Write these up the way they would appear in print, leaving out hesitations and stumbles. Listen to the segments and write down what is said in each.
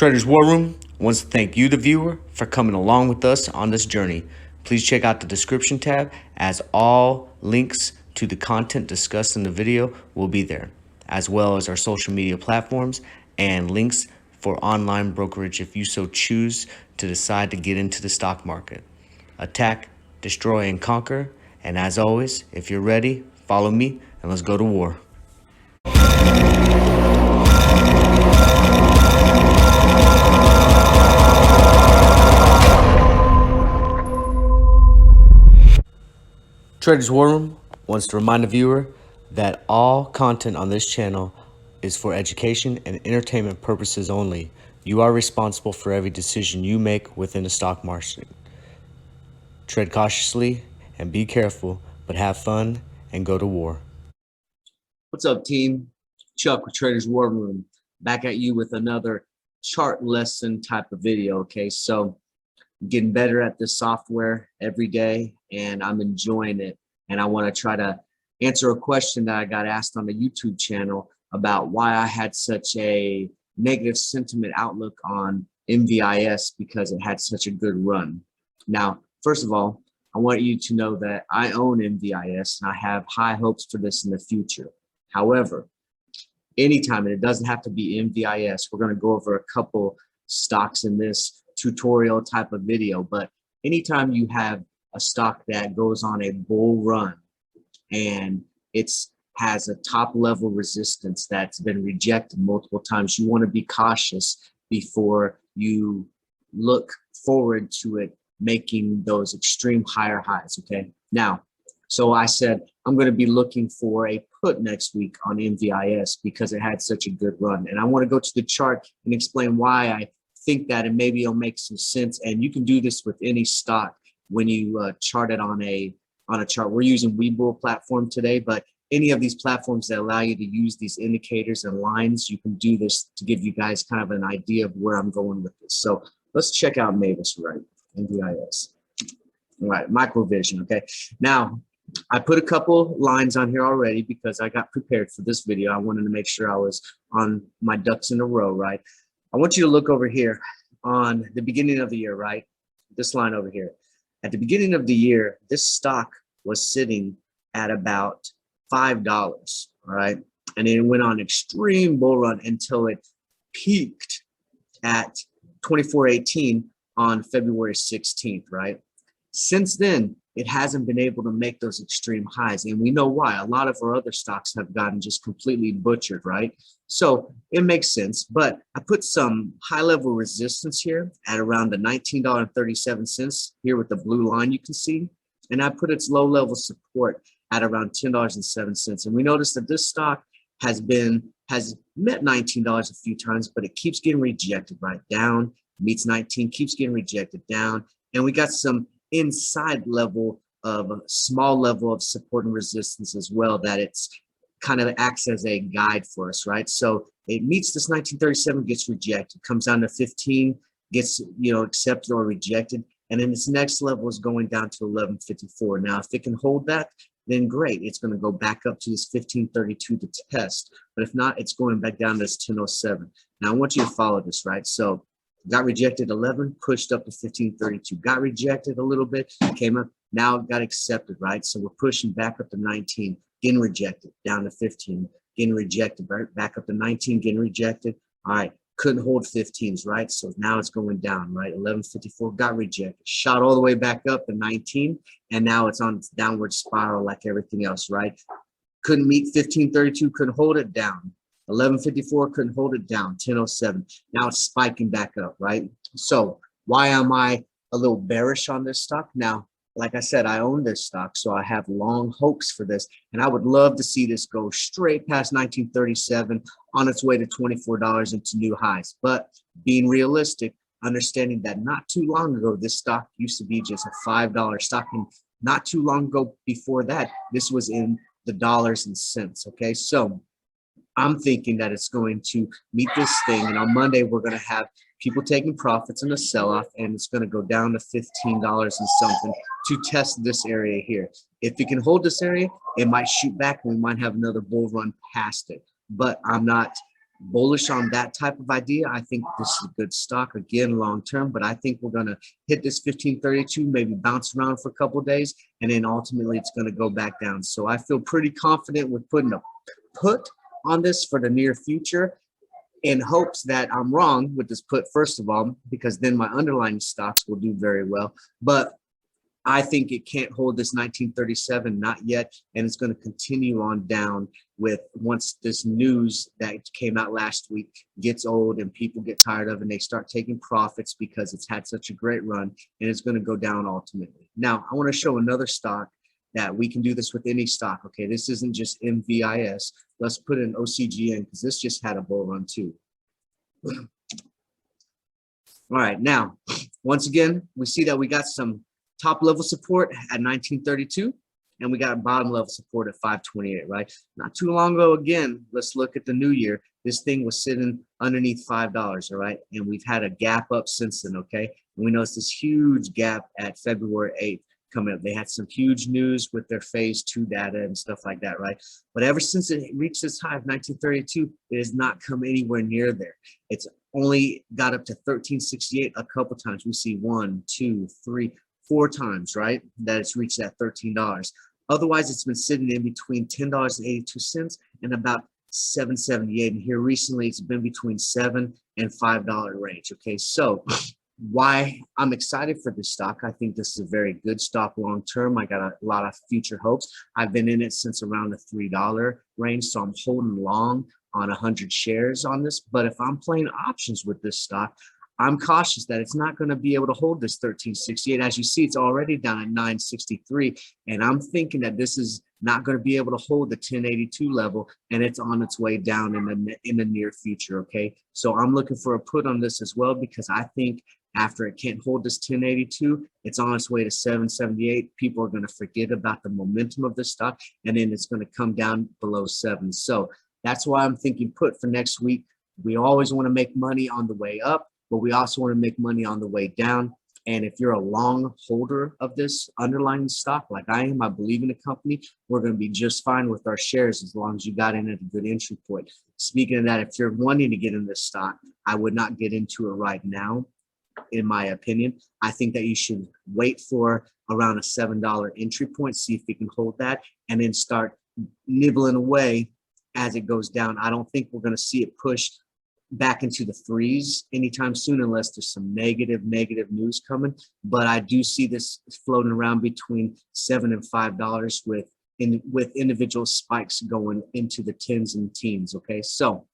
Traders War Room wants to thank you, the viewer, for coming along with us on this journey. Please check out the description tab, as all links to the content discussed in the video will be there, as well as our social media platforms and links for online brokerage if you so choose to decide to get into the stock market. Attack, destroy, and conquer. And as always, if you're ready, follow me and let's go to war. Traders War Room wants to remind the viewer that all content on this channel is for education and entertainment purposes only. You are responsible for every decision you make within the stock market. Tread cautiously and be careful, but have fun and go to war. What's up, team? Chuck with Traders War Room, back at you with another chart lesson type of video. Okay, so I'm getting better at this software every day and I'm enjoying it. And I want to try to answer a question that I got asked on the YouTube channel about why I had such a negative sentiment outlook on MVIS because it had such a good run. Now, first of all, I want you to know that I own MVIS and I have high hopes for this in the future. However, anytime, and it doesn't have to be MVIS, we're going to go over a couple stocks in this tutorial type of video, but anytime you have a stock that goes on a bull run and has a top level resistance that's been rejected multiple times, you want to be cautious before you look forward to it making those extreme higher highs. Okay, now, so I said I'm going to be looking for a put next week on MVIS because it had such a good run, and I want to go to the chart and explain why I think that, and maybe it'll make some sense. And you can do this with any stock when you chart it on a chart. We're using Webull platform today, but any of these platforms that allow you to use these indicators and lines, you can do this to give you guys kind of an idea of where I'm going with this. So let's check out MVIS, right? MVIS. All right, microvision. Okay, now I put a couple lines on here already because I got prepared for this video. I wanted to make sure I was on my ducks in a row, right? I want you to look over here on the beginning of the year, right? This line over here. At the beginning of the year, this stock was sitting at about $5, all right? And it went on extreme bull run until it peaked at 24.18 on February 16th, right? Since then, it hasn't been able to make those extreme highs. And we know why. A lot of our other stocks have gotten just completely butchered, right? So it makes sense. But I put some high-level resistance here at around the $19.37 here with the blue line you can see. And I put its low-level support at around $10.07. And we noticed that this stock has met $19 a few times, but it keeps getting rejected, right? Down, meets 19, keeps getting rejected, down. And we got some inside level of small level of support and resistance as well, that it's kind of acts as a guide for us, right? So it meets this 1937, gets rejected, comes down to 15, gets accepted or rejected, and then this next level is going down to 1154. Now if it can hold that, then great, it's going to go back up to this 1532 to test. But if not, it's going back down to this 1007. Now I want you to follow this, right? So got rejected 11, pushed up to 1532, got rejected a little bit, came up, now got accepted, right? So we're pushing back up to 19, getting rejected, down to 15, getting rejected, right? Back up to 19, getting rejected. All right, couldn't hold 15s, right? So now it's going down, right? 1154, got rejected, shot all the way back up to 19, and now it's on its downward spiral like everything else, right? Couldn't meet 1532, couldn't hold it, down. 1154, couldn't hold it, down. 1007, now it's spiking back up, right? So why am I a little bearish on this stock? Now, like I said, I own this stock, so I have long hopes for this, and I would love to see this go straight past 1937 on its way to $24 into new highs. But being realistic, understanding that not too long ago, this stock used to be just a $5 stock, and not too long ago before that, this was in the dollars and cents, okay? So I'm thinking that it's going to meet this thing, and on Monday we're going to have people taking profits in the sell-off, and it's going to go down to $15 and something to test this area here. If it can hold this area, it might shoot back, and we might have another bull run past it. But I'm not bullish on that type of idea. I think this is a good stock again long term, but I think we're going to hit this 1532, maybe bounce around for a couple of days, and then ultimately it's going to go back down. So I feel pretty confident with putting a put on this for the near future, in hopes that I'm wrong with this put, first of all, because then my underlying stocks will do very well. But I think it can't hold this 1937, not yet, and it's going to continue on down with once this news that came out last week gets old and people get tired of, and they start taking profits because it's had such a great run, and it's going to go down ultimately. Now, I want to show another stock that we can do this with any stock. Okay, this isn't just MVIS. Let's put in OCGN because this just had a bull run too. All right, now, once again, we see that we got some top level support at 1932, and we got bottom level support at 528, right? Not too long ago, again, let's look at the new year. This thing was sitting underneath $5, all right? And we've had a gap up since then, okay? And we noticed this huge gap at February 8th coming up. They had some huge news with their phase 2 data and stuff like that, right? But ever since it reached this high of 1932, it has not come anywhere near there. It's only got up to 1368 a couple times. We see 1, 2, 3, 4 times, right, that it's reached that $13. Otherwise, it's been sitting in between $10.82 and about $7.78. And here recently, it's been between $7 and $5 range. Okay, so why I'm excited for this stock? I think this is a very good stock long term. I got a lot of future hopes. I've been in it since around the $3 range, so I'm holding long on 100 shares on this. But if I'm playing options with this stock, I'm cautious that it's not going to be able to hold this 1368. As you see, it's already down at 963, and I'm thinking that this is not going to be able to hold the 1082 level, and it's on its way down in the near future. Okay, so I'm looking for a put on this as well, because I think after it can't hold this 1082, it's on its way to 778. People are going to forget about the momentum of this stock, and then it's going to come down below 7. So that's why I'm thinking put for next week. We always want to make money on the way up, but we also want to make money on the way down. And if you're a long holder of this underlying stock like I am, I believe in the company, we're going to be just fine with our shares as long as you got in at a good entry point. Speaking of that, if you're wanting to get in this stock, I would not get into it right now, in my opinion. I think that you should wait for around a $7 entry point, see if you can hold that, and then start nibbling away as it goes down. I don't think we're going to see it push back into the threes anytime soon, unless there's some negative news coming. But I do see this floating around between $7 and $5 with individual spikes going into the tens and teens. Okay, so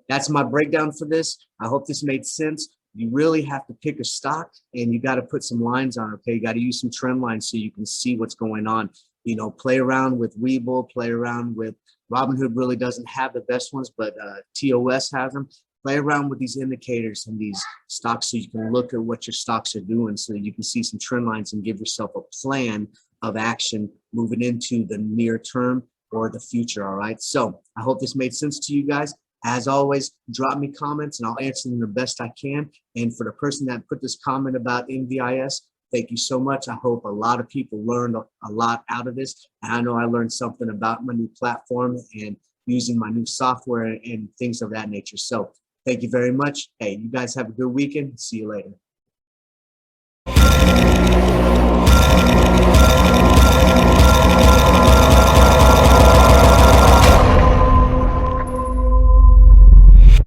that's my breakdown for this. I hope this made sense. You really have to pick a stock, and you got to put some lines on. Okay, you got to use some trend lines so you can see what's going on. You know, play around with Webull, play around with Robinhood. Really doesn't have the best ones, but TOS has them. Play around with these indicators and these stocks so you can look at what your stocks are doing, so that you can see some trend lines and give yourself a plan of action moving into the near term or the future. All right, so I hope this made sense to you guys. As always, drop me comments and I'll answer them the best I can. And for the person that put this comment about MVIS, thank you so much. I hope a lot of people learned a lot out of this. And I know I learned something about my new platform and using my new software and things of that nature. So thank you very much. Hey, you guys have a good weekend. See you later.